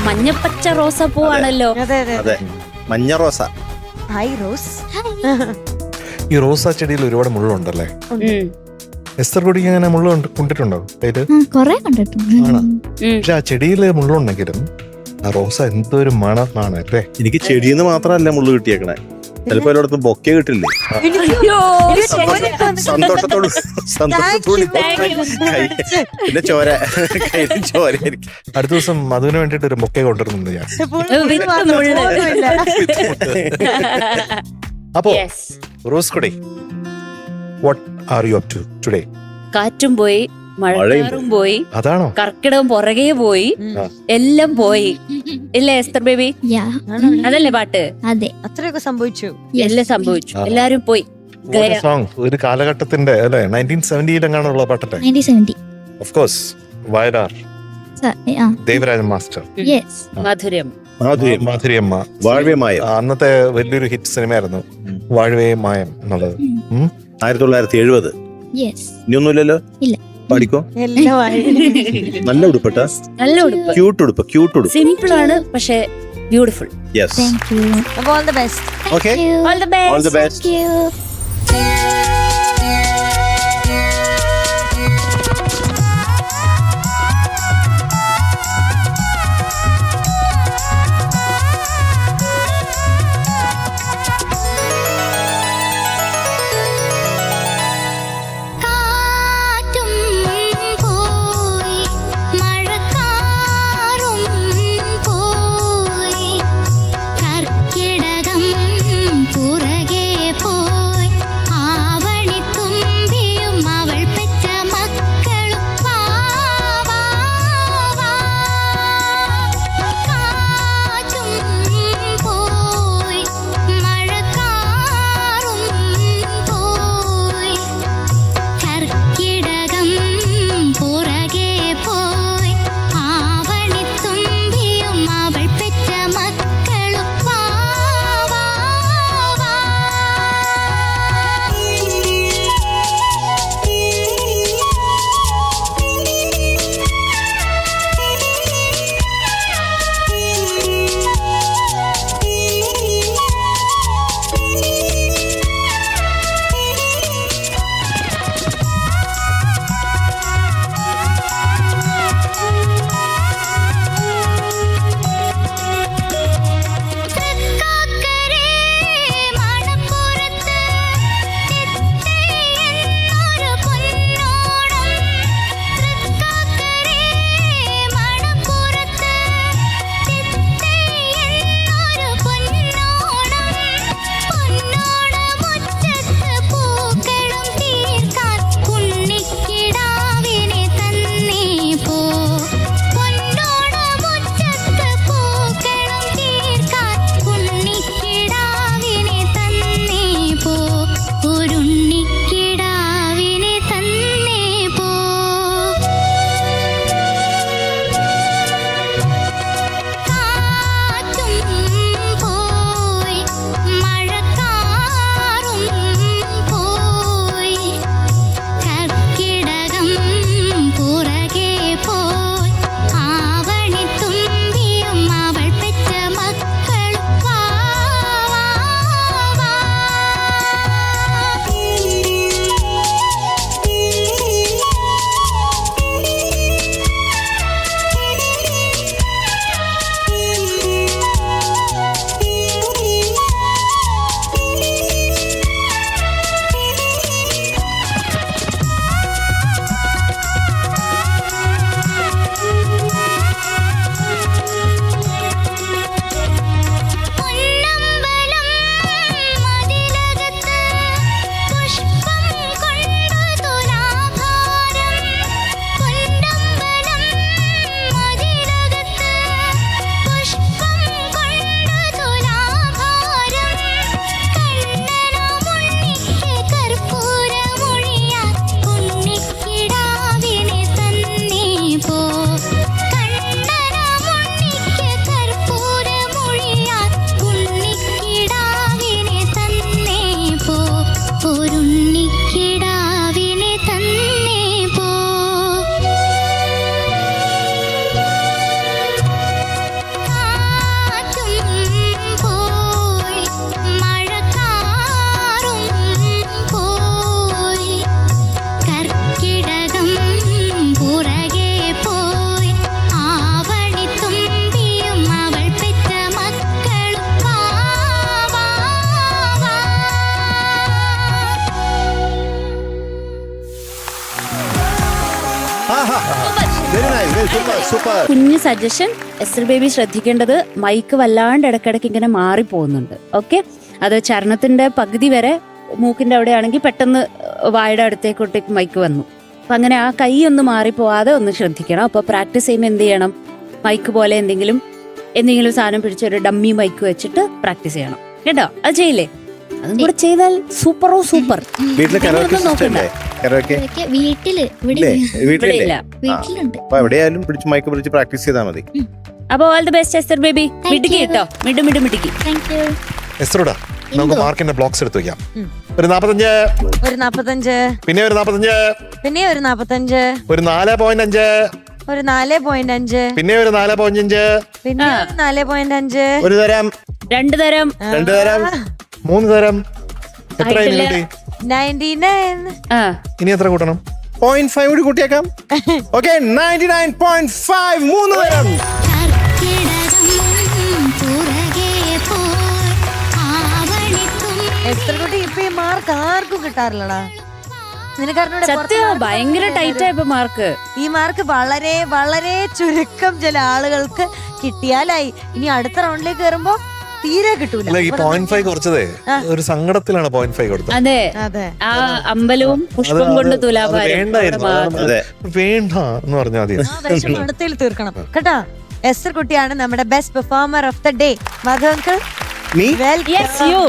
മഞ്ഞപ്പച്ച റോസാപ്പൂവാണല്ലോ. അതെ, മഞ്ഞ റോസ. Hi rose. ഈ റോസാ ചെടിയിൽ ഒരുപാട് മുള്ളുണ്ടല്ലേ? ഉം. എസ്തർ കുടിക്ക് അങ്ങനെ മുള്ളു കൊണ്ടിട്ടുണ്ടോ കയ്യില്? കൊറേ കണ്ടിട്ടുണ്ട്. ആണോ? പക്ഷെ ആ ചെടിയില് മുള്ളുണ്ടെങ്കിലും ആ റോസ എന്തൊരു മണമാണ് അല്ലേ? എനിക്ക് ചെടിയിൽ നിന്ന് മാത്രമല്ല മുള്ളു കിട്ടിയേക്കണേ, ചിലപ്പോ എല്ലായിടത്തും ബൊക്കെ കിട്ടില്ലേ. അയ്യോ, സന്തോഷത്തോട് പിന്നെ ചോര കയ്യിലും ചോരയായിരിക്കും. അടുത്ത ദിവസം മധുവിന് വേണ്ടിട്ട് ഒരു ബൊക്കെ കൊണ്ടുവരുന്നുണ്ട് ഞാൻ. അപ്പോ Yes. റോസ് കുടി, what are you up to today? കാറ്റും പോയി, മഴക്കാറും പോയി, അതാണോ? കർക്കിടകം പുറകെ പോയി, എല്ലാം പോയി. ഇല്ലേ എസ്തർ ബേബി? Yeah. അതല്ലേ പാട്ട്? അതെ. അത്രയൊക്കെ സംഭവിച്ചു. എല്ലാം സംഭവിച്ചു, എല്ലാരും പോയി. സോങ് ഒരു കാലഘട്ടത്തിന്റെ അല്ലെ 1970 എങ്ങാനുള്ള പാട്ടല്ലേ? 1970. Of course Vayalar, Devarajan master, Yes. മധുരം. മാധുര്യമ്മ, വാഴവേ മായം. അന്നത്തെ വലിയൊരു ഹിറ്റ് സിനിമയായിരുന്നു വാഴവേ മായം എന്നുള്ളത്. 1970. Yes. ഇനിയൊന്നുമില്ലല്ലോ. ഇല്ല. പാടിക്കോ. നല്ല ഉടുപ്പട്ട, നല്ല ഉടുപ്പ്, ക്യൂട്ട് ഉടുപ്പ്, ക്യൂട്ട് ഉടുപ്പ്. സിമ്പിൾ ആണ് പക്ഷെ ബ്യൂട്ടിഫുൾ. യെസ്. Thank you. അപ്പൊ all the best. Okay, all the all the best. Best. Thank you. കർക്കിടകം പുറകെ പോയി ആവണി സൂപ്പർ. കുഞ്ഞു സജഷൻ, എസ്റ്റർ ബേബി ശ്രദ്ധിക്കേണ്ടത് മൈക്ക് വല്ലാണ്ട് ഇടയ്ക്കിടയ്ക്ക് ഇങ്ങനെ മാറിപ്പോകുന്നുണ്ട്. ഓക്കെ, അത് ചരണത്തിന്റെ പകുതി വരെ മൂക്കിന്റെ അവിടെ ആണെങ്കിൽ പെട്ടെന്ന് വായുടെ അടുത്തേക്കോട്ടേക്ക് മൈക്ക് വന്നു. അപ്പൊ അങ്ങനെ ആ കൈ ഒന്ന് മാറിപ്പോവാതെ ഒന്ന് ശ്രദ്ധിക്കണം. അപ്പൊ പ്രാക്ടീസ് ചെയ്യുമ്പോൾ എന്ത് ചെയ്യണം, മൈക്ക് പോലെ എന്തെങ്കിലും സാധനം പിടിച്ചൊരു ഡമ്മി മൈക്ക് വെച്ചിട്ട് പ്രാക്ടീസ് ചെയ്യണം കേട്ടോ. അത് ചെയ്യില്ലേ? അതും കൂടെ ചെയ്താൽ സൂപ്പറോ സൂപ്പർ. വീട്ടില് കരോക്കെ സിസ്റ്റം ഇല്ലേ? കരോക്കെ ഇതൊക്കെ വീട്ടില് ഇവിടെ ഇല്ലേ? ഇവിടെ വീട്ടിലില്ലേ? ഇല്ല. വീട്ടിലുണ്ട്. അപ്പൊ എവിടെയായാലും പിടിച്ച് മൈക്ക് പിടിച്ച് പ്രാക്ടീസ് ചെയ്താൽ മതി. അപ്പൊ all the best Esther baby. മിടുക്കി കേട്ടോ, മിടുക്കി. Thank you. എസ്രോടാ നമുക്ക് മാർക്കിന്റെ ബ്ലോക്സ് എടുത്ത് വെക്കാം. ഒരു 45, ഒരു 45, പിന്നെ ഒരു 45, പിന്നെ ഒരു 45, ഒരു 4.5, ഒരു 4.5, പിന്നെ ഒരു 4.5, പിന്നെ ഒരു 4.5, ഒരു തരം, 2 തരം, 2 തരം, 3 തരം. എത്ര ആയിട്ടില്ല. കിട്ടി? 99. ആ ഇനി എത്ര കൂട്ടണം? 0.5 കൂടി കൂട്ടിയേക്കാം. ഓക്കെ, 99.5, 3 തരം. എത്ര കുട്ടി ഇപ്പൊ ഈ മാർക്ക് ആർക്കും കിട്ടാറില്ലടാ. നിനക്കറിഞ്ഞൂടെ സത്യം ഭയങ്കര ടൈറ്റ് ആയപ്പോ മാർക്ക്. ഈ മാർക്ക് വളരെ വളരെ ചുരുക്കം ചില ആളുകൾക്ക് കിട്ടിയാലായി. ഇനി അടുത്ത റൗണ്ടിലേക്ക് കയറുമ്പോ തീരെ കിട്ടൂല. അല്ല ഈ 0.5 കുറച്ചതേ ഒരു സങ്കടത്തിലാണ് 0.5 കൊടുത്തത്. അതെ, അതെ, ആ അമ്പലവും പുഷ്പം കൊണ്ട് തുലാഭാരം. വേണ്ടായിരുന്നു. അതെ. വേണ്ട എന്ന് പറഞ്ഞാൽ മതി. ആ വിഷമം അടുത്തതിൽ തീർക്കണം കേട്ടോ. എസ്റ്റർ കുട്ടിയാണ് നമ്മുടെ best performer of the day. Madhav uncle, നീ വെൽക്കം. Yes, you.